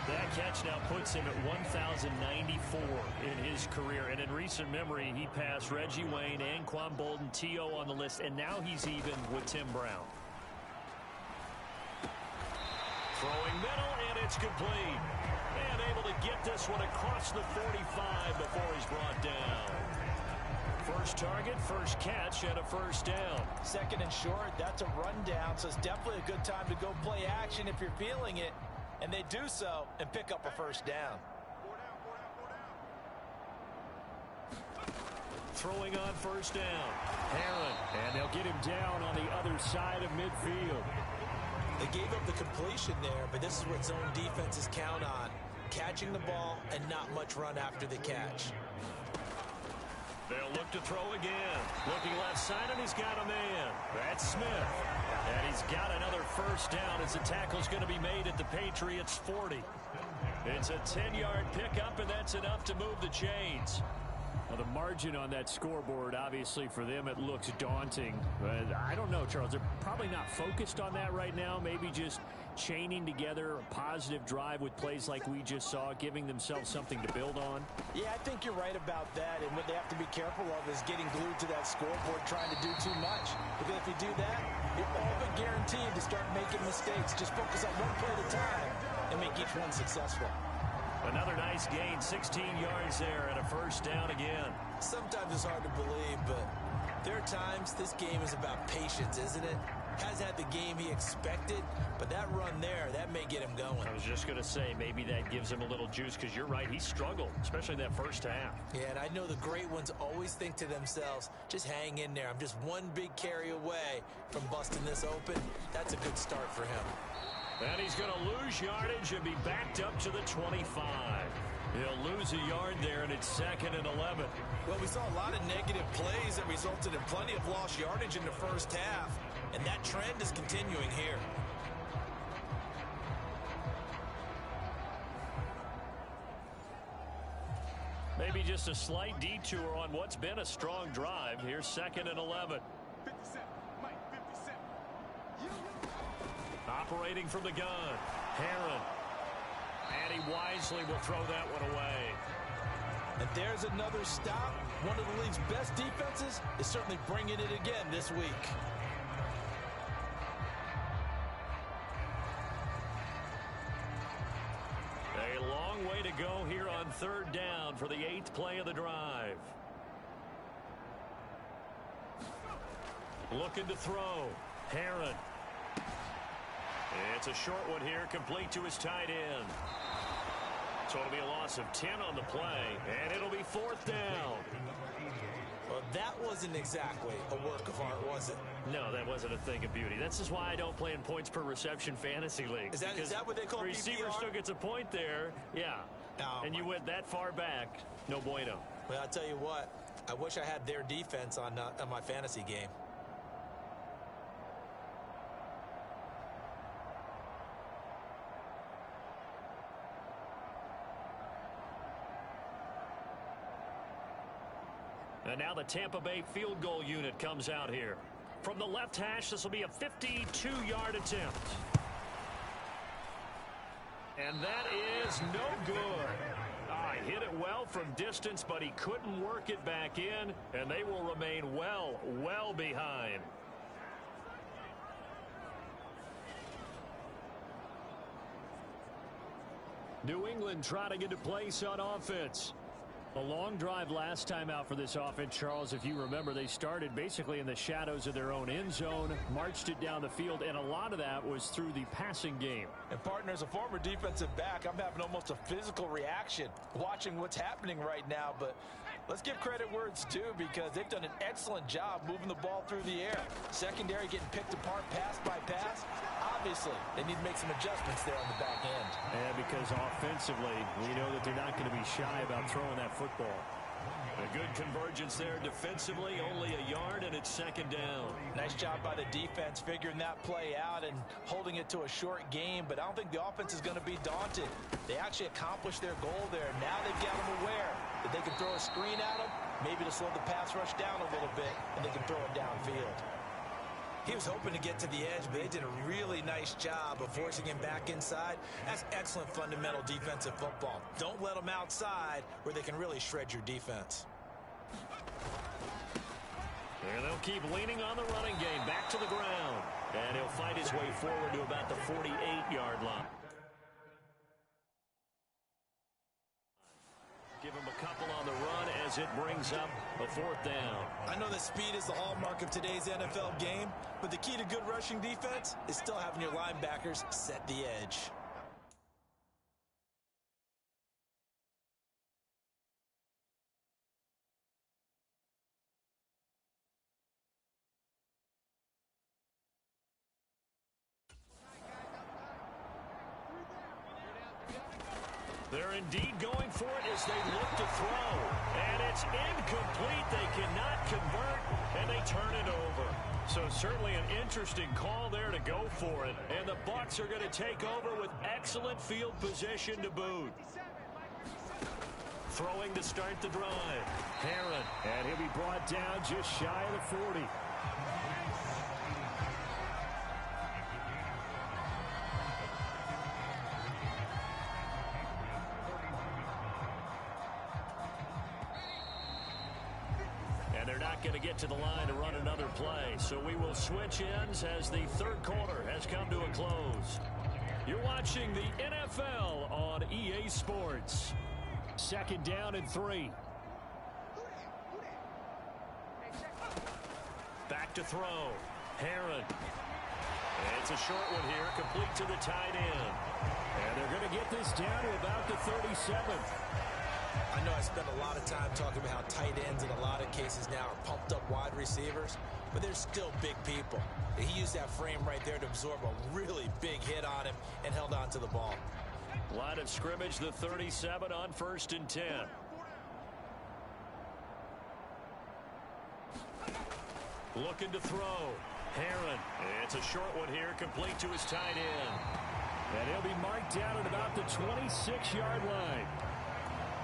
That catch now puts him at 1,094 in his career. And in recent memory, he passed Reggie Wayne, Anquan Bolden, T.O. on the list, and now he's even with Tim Brown. Throwing middle, and it's complete. And able to get this one across the 45 before he's brought down. First target, first catch, and a first down. Second and short, that's a rundown, so it's definitely a good time to go play action if you're feeling it. And they do so and pick up a first down. Throwing on first down. Heron, and they'll get him down on the other side of midfield. They gave up the completion there, but this is what zone defenses count on. Catching the ball and not much run after the catch. They'll look to throw again. Looking left side, and he's got a man. That's Smith. And he's got another first down as the tackle's going to be made at the Patriots' 40. It's a 10-yard pickup, and that's enough to move the chains. Well, the margin on that scoreboard, obviously, for them, it looks daunting. But I don't know, Charles. They're probably not focused on that right now. Maybe just chaining together a positive drive with plays like we just saw, giving themselves something to build on. Yeah, I think you're right about that. And what they have to be careful of is getting glued to that scoreboard, trying to do too much. Because if you do that, you're all but guaranteed to start making mistakes. Just focus on one play at a time and make each one successful. Another nice gain, 16 yards there, and a first down again. Sometimes it's hard to believe, but there are times this game is about patience, isn't it? Has had the game he expected, but that run there, that may get him going. I was just going to say, maybe that gives him a little juice, because you're right, he struggled, especially that first half. Yeah, and I know the great ones always think to themselves, just hang in there. I'm just one big carry away from busting this open. That's a good start for him. And he's going to lose yardage and be backed up to the 25. He'll lose a yard there, and it's 2nd and 11. Well, we saw a lot of negative plays that resulted in plenty of lost yardage in the first half, and that trend is continuing here. Maybe just a slight detour on what's been a strong drive. Here's 2nd and 11. 57, Mike, 57. Operating from the gun, Heron. And he wisely will throw that one away. And there's another stop. One of the league's best defenses is certainly bringing it again this week. A long way to go here on 3rd down for the 8th play of the drive. Looking to throw, Heron. It's a short one here, complete to his tight end. So it'll be a loss of 10 on the play, and it'll be 4th down. Well, that wasn't exactly a work of art, was it? No, that wasn't a thing of beauty. This is why I don't play in points per reception fantasy leagues. Is that what they call the receiver PPR? still gets a point there, yeah. Oh, and you went that far back, no bueno. Well, I'll tell you what. I wish I had their defense on my fantasy game. And now the Tampa Bay field goal unit comes out here. From the left hash, this will be a 52-yard attempt. And that is no good. He hit it well from distance, but he couldn't work it back in, and they will remain well behind. New England trotting into place on offense. A long drive last time out for this offense, Charles. If you remember, they started basically in the shadows of their own end zone, marched it down the field, and a lot of that was through the passing game. And partner, as a former defensive back, I'm having almost a physical reaction watching what's happening right now. But Let's give credit where it's due because they've done an excellent job moving the ball through the air. Secondary getting picked apart pass by pass. Obviously, they need to make some adjustments there on the back end. And because offensively, we know that they're not going to be shy about throwing that football. A good convergence there defensively, only a yard, and it's second down. Nice job by the defense figuring that play out and holding it to a short game, but I don't think the offense is going to be daunted. They actually accomplished their goal there. Now they've got them aware that they can throw a screen at them, maybe to slow the pass rush down a little bit, and they can throw it downfield. He was hoping to get to the edge, but they did a really nice job of forcing him back inside. That's excellent fundamental defensive football. Don't let them outside where they can really shred your defense. And they'll keep leaning on the running game back to the ground. And he'll fight his way forward to about the 48-yard line. Give him a couple on the run as it brings up a fourth down. I know that speed is the hallmark of today's NFL game, but the key to good rushing defense is still having your linebackers set the edge. They're indeed going for it as they look to throw. And it's incomplete. They cannot convert, and they turn it over. So certainly an interesting call there to go for it. And the Bucs are going to take over with excellent field position to boot. Throwing to start the drive. Herron, and he'll be brought down just shy of the 40. Going to get to the line to run another play. So we will switch ends as the third quarter has come to a close. You're watching the NFL on EA Sports. Second down and 3. Back to throw. Herron. It's a short one here, complete to the tight end. And they're going to get this down to about the 37. I know I spend a lot of time talking about how tight ends in a lot of cases now are pumped up wide receivers, but they're still big people. He used that frame right there to absorb a really big hit on him and held on to the ball. Line of scrimmage, the 37 on 1st and 10. Looking to throw. Herron. It's a short one here, complete to his tight end. And he'll be marked down at about the 26-yard line.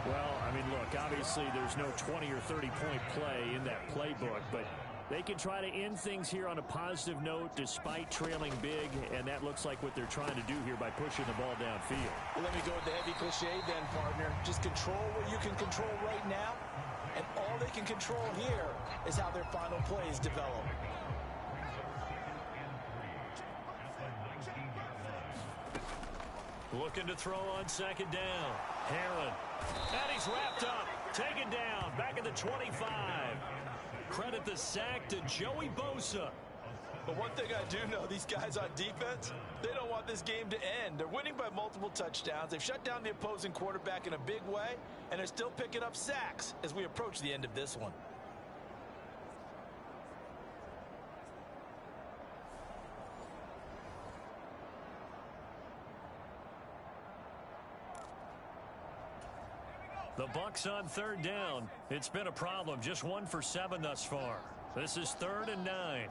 Well, I mean, look, obviously there's no 20 or 30-point play in that playbook, but they can try to end things here on a positive note despite trailing big, and that looks like what they're trying to do here by pushing the ball downfield. Well, let me go with the heavy cliche then, partner. Just control what you can control right now, and all they can control here is how their final plays develop. Looking to throw on second down. Herron. And he's wrapped up. Taken down. Back at the 25. Credit the sack to Joey Bosa. But one thing I do know, these guys on defense, they don't want this game to end. They're winning by multiple touchdowns. They've shut down the opposing quarterback in a big way, and they're still picking up sacks as we approach the end of this one. The Bucs on third down. It's been a problem. Just 1 for 7 thus far. This is 3rd and 9.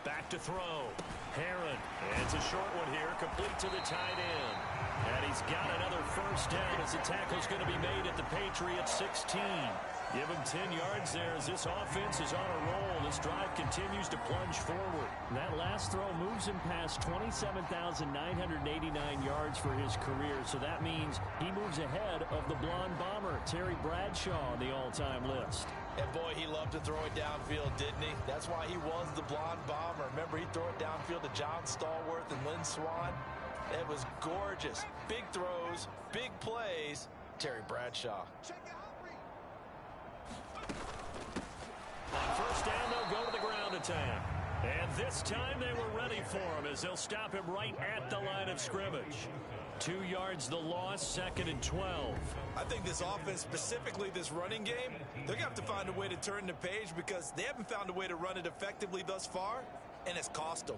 Back to throw. Herron. It's a short one here, complete to the tight end. And he's got another first down as the tackle's going to be made at the Patriots 16. Give him 10 yards there as this offense is on a roll. This drive continues to plunge forward. That last throw moves him past 27,989 yards for his career, so that means he moves ahead of the blonde bomber, Terry Bradshaw, on the all-time list. And boy, he loved to throw it downfield, didn't he? That's why he was the blonde bomber. Remember, he'd throw it downfield to John Stallworth and Lynn Swann. It was gorgeous. Big throws, big plays. Terry Bradshaw. On first down, they'll go to the ground attack. And this time they were ready for him as they'll stop him right at the line of scrimmage. 2 yards the loss, 2nd and 12. I think this offense, specifically this running game, they're going to have to find a way to turn the page because they haven't found a way to run it effectively thus far, and it's cost them.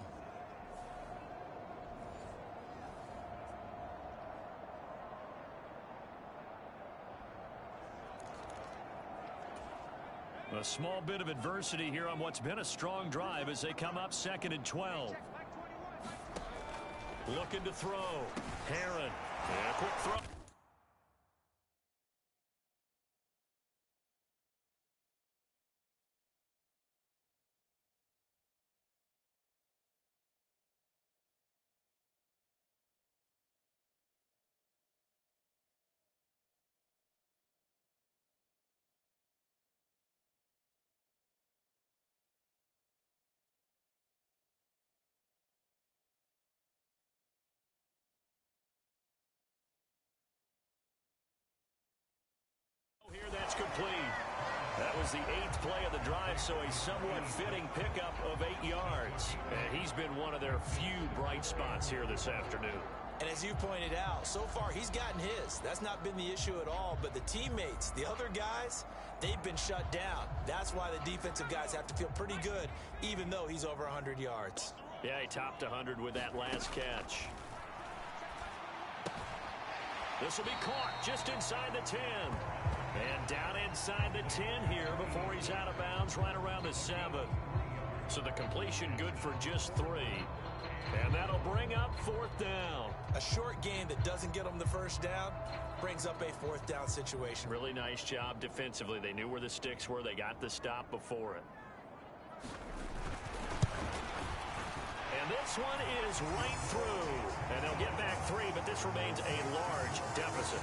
A small bit of adversity here on what's been a strong drive as they come up 2nd and 12. Looking to throw. Herron. And a quick throw. Here, that's complete. That was the 8th play of the drive, so a somewhat fitting pickup of 8 yards. And he's been one of their few bright spots here this afternoon. And as you pointed out, so far he's gotten his. That's not been the issue at all. But the teammates, the other guys, they've been shut down. That's why the defensive guys have to feel pretty good, even though he's over 100 yards. Yeah, he topped 100 with that last catch. This will be caught just inside the 10. And down inside the 10 here before he's out of bounds right around the 7. So the completion good for just 3. And that'll bring up 4th down. A short game that doesn't get them the first down brings up a 4th down situation. Really nice job defensively. They knew where the sticks were. They got the stop before it. And this one is right through. And they'll get back 3, but this remains a large deficit.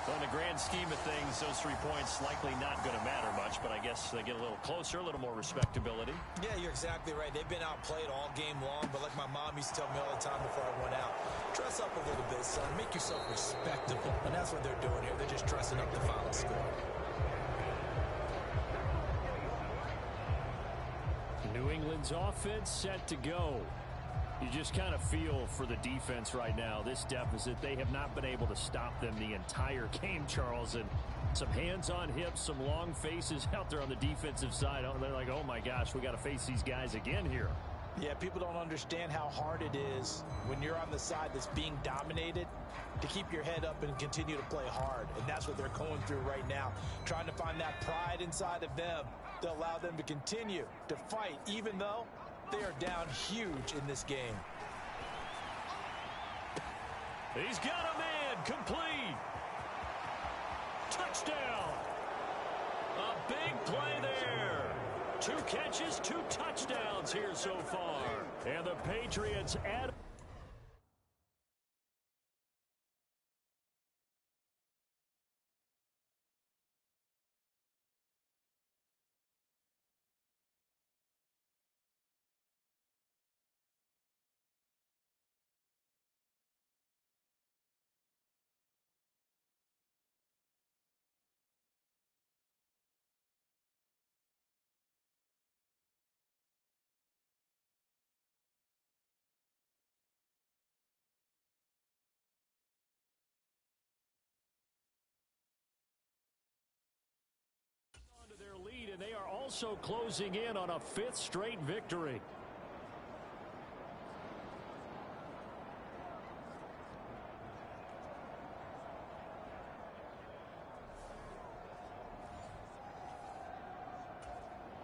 So in the grand scheme of things, those 3 points likely not going to matter much, but I guess they get a little closer, a little more respectability. Yeah, you're exactly right. They've been outplayed all game long, but like my mom used to tell me all the time before I went out, dress up a little bit, son. Make yourself respectable. And that's what they're doing here. They're just dressing up the final score. New England's offense set to go. You just kind of feel for the defense right now. This deficit, they have not been able to stop them the entire game, Charles. And some hands on hips, some long faces out there on the defensive side. They're like, oh my gosh, we got to face these guys again here. Yeah, people don't understand how hard it is when you're on the side that's being dominated to keep your head up and continue to play hard. And that's what they're going through right now, trying to find that pride inside of them to allow them to continue to fight, even though they are down huge in this game. He's got a man, complete. Touchdown. A big play there. 2 catches, 2 touchdowns here so far. And the Patriots add. And they are also closing in on a 5th straight victory.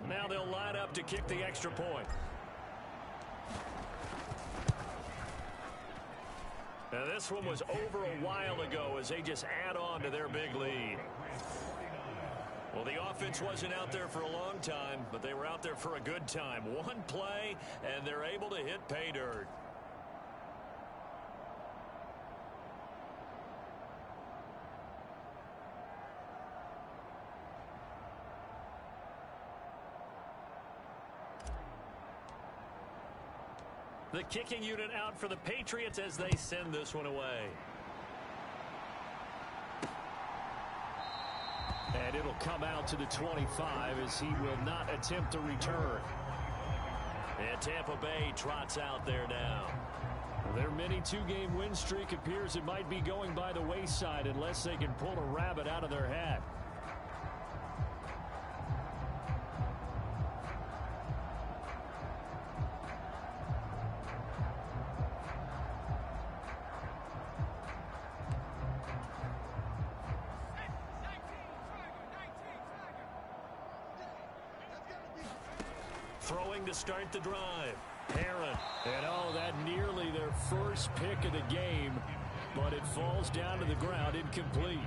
Now they'll line up to kick the extra point. Now this one was over a while ago as they just add on to their big lead. Well, the offense wasn't out there for a long time, but they were out there for a good time. 1 play, and they're able to hit pay dirt. The kicking unit out for the Patriots as they send this one away. And it'll come out to the 25 as he will not attempt to return. And Tampa Bay trots out there now. Their mini two-game win streak appears it might be going by the wayside unless they can pull a rabbit out of their hat. Throwing to start the drive. Herron. And that nearly their first pick of the game, but it falls down to the ground incomplete.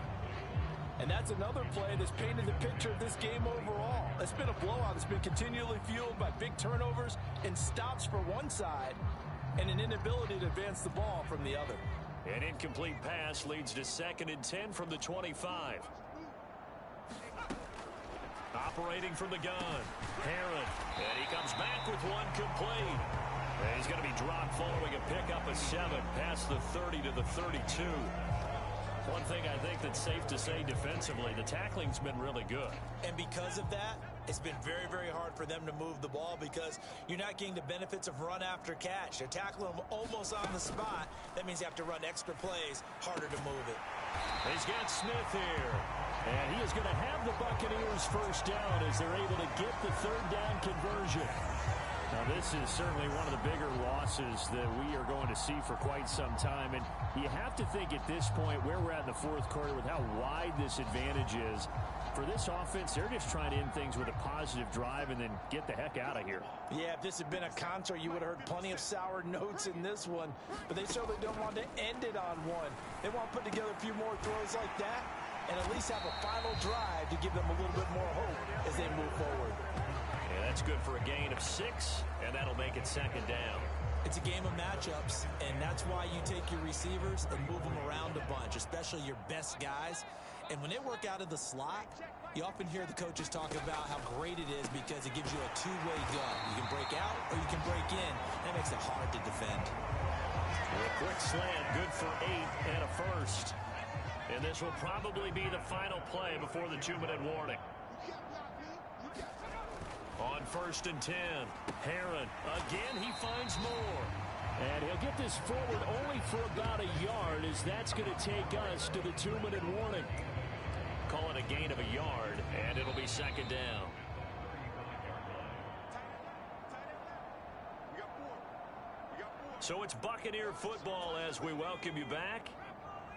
And that's another play that's painted the picture of this game overall. It's been a blowout. It's been continually fueled by big turnovers and stops for one side and an inability to advance the ball from the other. An incomplete pass leads to 2nd and 10 from the 25. Operating from the gun. Herron. And he comes back with one complete. And he's going to be dropped following a pickup of 7 past the 30 to the 32. One thing I think that's safe to say defensively, the tackling's been really good. And because of that, it's been very, very hard for them to move the ball because you're not getting the benefits of run after catch. They're tackling them almost on the spot. That means you have to run extra plays, harder to move it. He's got Smith here. And he is going to have the Buccaneers first down as they're able to get the 3rd down conversion. Now, this is certainly one of the bigger losses that we are going to see for quite some time. And you have to think at this point where we're at in the 4th quarter with how wide this advantage is. For this offense, they're just trying to end things with a positive drive and then get the heck out of here. Yeah, if this had been a concert, you would have heard plenty of sour notes in this one. But they certainly don't want to end it on one. They want to put together a few more throws like that and at least have a final drive to give them a little bit more hope as they move forward. Yeah, that's good for a gain of 6, and that'll make it 2nd down. It's a game of matchups, and that's why you take your receivers and move them around a bunch, especially your best guys. And when they work out of the slot, you often hear the coaches talk about how great it is because it gives you a two-way gun. You can break out or you can break in. That makes it hard to defend. A quick slant, good for 8 and a first. And this will probably be the final play before the 2-minute warning. On 1st and 10, Herron. Again, he finds more. And he'll get this forward only for about a yard as that's going to take us to the 2-minute warning. Call it a gain of a yard, and it'll be 2nd down. So it's Buccaneer football as we welcome you back.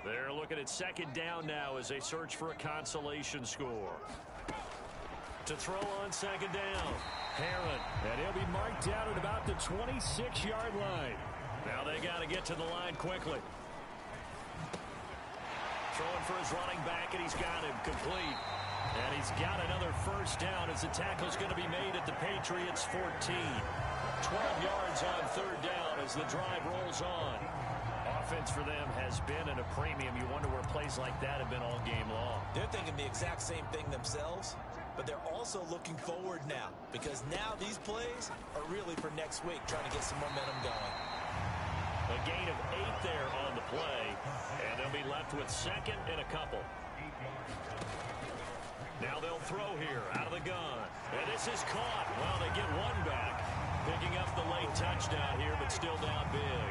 They're looking at 2nd down now as they search for a consolation score. To throw on 2nd down, Herron. And he'll be marked down at about the 26-yard line. Now they got to get to the line quickly. Throwing for his running back, and he's got him complete. And he's got another first down as the tackle's going to be made at the Patriots' 14. 12 yards on 3rd down as the drive rolls on. Offense for them has been at a premium. You wonder where plays like that have been all game long. They're thinking the exact same thing themselves, but they're also looking forward now because now these plays are really for next week, trying to get some momentum going. A gain of 8 there on the play, and they'll be left with 2nd and a couple. Now they'll throw here out of the gun, and this is caught. Well, they get one back, picking up the late touchdown here, but still down big.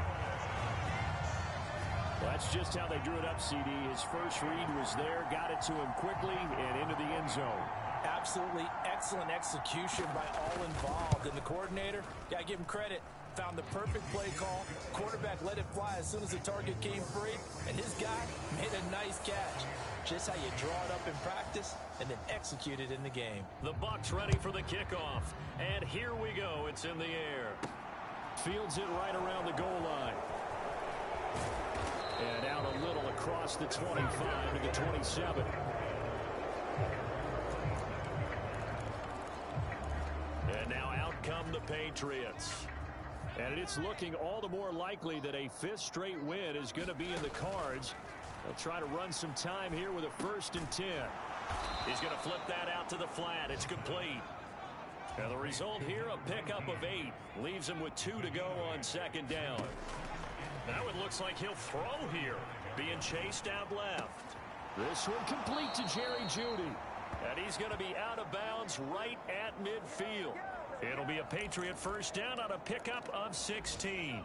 Well, that's just how they drew it up, CD. His first read was there, got it to him quickly, and into the end zone. Absolutely excellent execution by all involved. And the coordinator, got to give him credit, found the perfect play call. Quarterback let it fly as soon as the target came free, and his guy made a nice catch. Just how you draw it up in practice and then execute it in the game. The Bucs ready for the kickoff, and here we go. It's in the air. Fields it right around the goal line. And out a little across the 25 to the 27. And now out come the Patriots. And it's looking all the more likely that a 5th straight win is going to be in the cards. They'll try to run some time here with a 1st and 10. He's going to flip that out to the flat. It's complete. And the result here, a pickup of 8. Leaves him with 2 to go on 2nd down. Now it looks like he'll throw here. Being chased out left. This one complete to Jerry Jeudy. And he's going to be out of bounds right at midfield. It'll be a Patriot first down on a pickup of 16.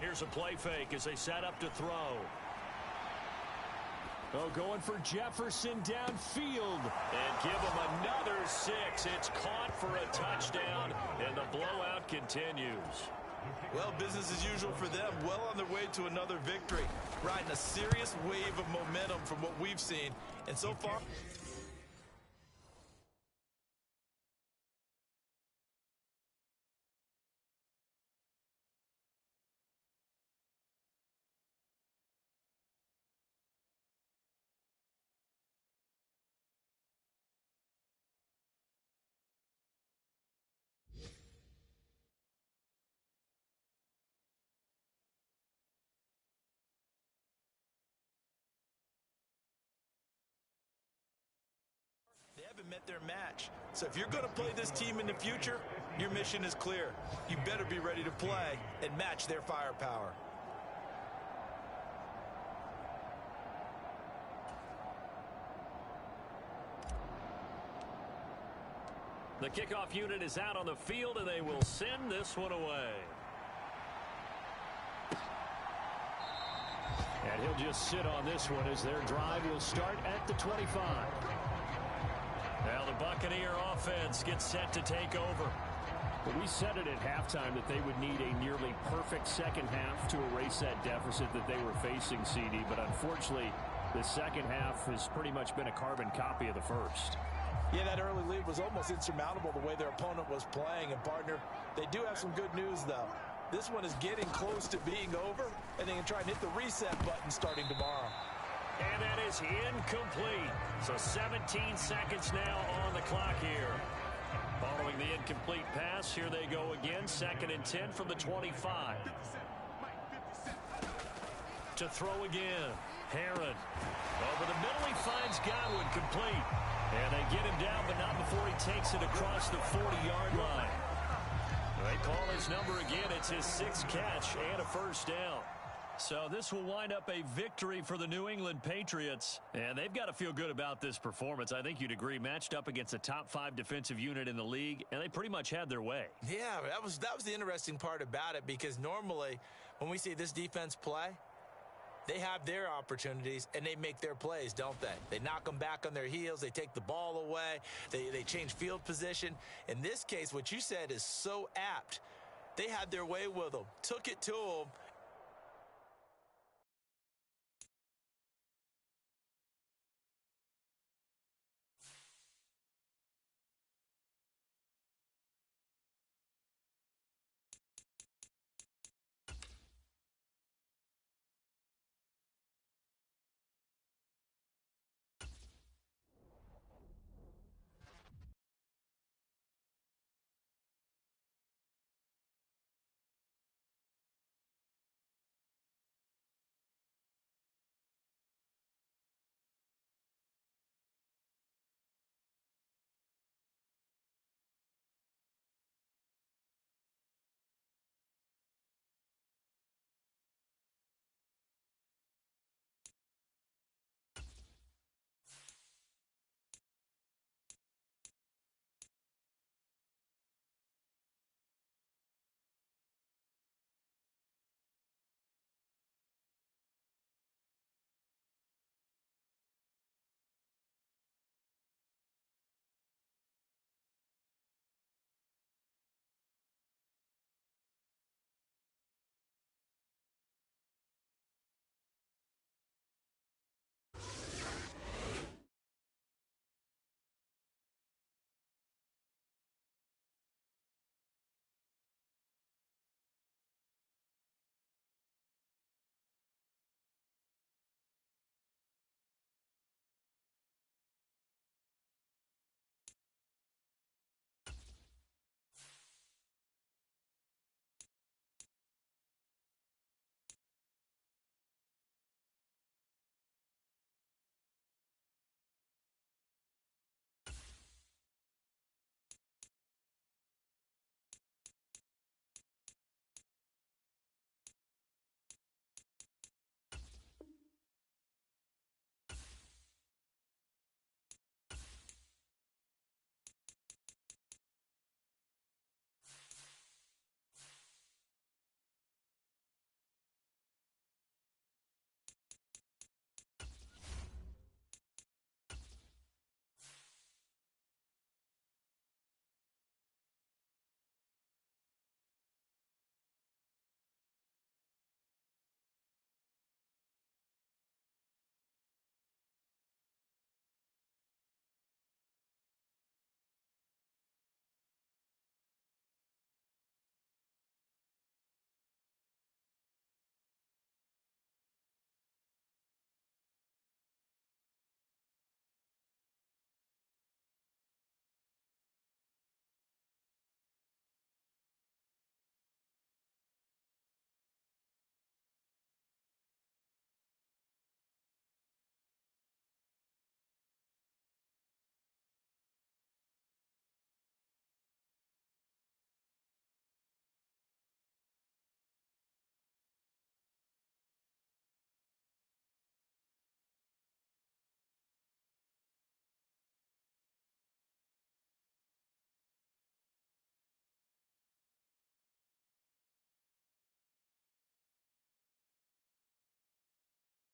Here's a play fake as they set up to throw. Oh, going for Jefferson downfield. And give him another 6. It's caught for a touchdown, and the blowout continues. Well, business as usual for them. Well on their way to another victory. Riding a serious wave of momentum from what we've seen. And so far... They haven't met their match. So if you're going to play this team in the future, your mission is clear. You better be ready to play and match their firepower. The kickoff unit is out on the field, and they will send this one away. And he'll just sit on this one as their drive will start at the 25. Now the Buccaneer offense gets set to take over. But we said it at halftime that they would need a nearly perfect second half to erase that deficit that they were facing, CD. But unfortunately, the second half has pretty much been a carbon copy of the first. Yeah, that early lead was almost insurmountable the way their opponent was playing. And, partner, they do have some good news, though. This one is getting close to being over, and they can try and hit the reset button starting tomorrow. And that is incomplete. So 17 seconds now on the clock here. Following the incomplete pass, here they go again. 2nd and 10 from the 25. To throw again. Herron. Over the middle, he finds Godwin complete. And they get him down, but not before he takes it across the 40-yard line. They call his number again. It's his 6th catch and a first down. So this will wind up a victory for the New England Patriots. And they've got to feel good about this performance. I think you'd agree. Matched up against a top 5 defensive unit in the league, and they pretty much had their way. Yeah, that was the interesting part about it, because normally when we see this defense play, they have their opportunities, and they make their plays, don't they? They knock them back on their heels. They take the ball away. They change field position. In this case, what you said is so apt. They had their way with them, took it to them,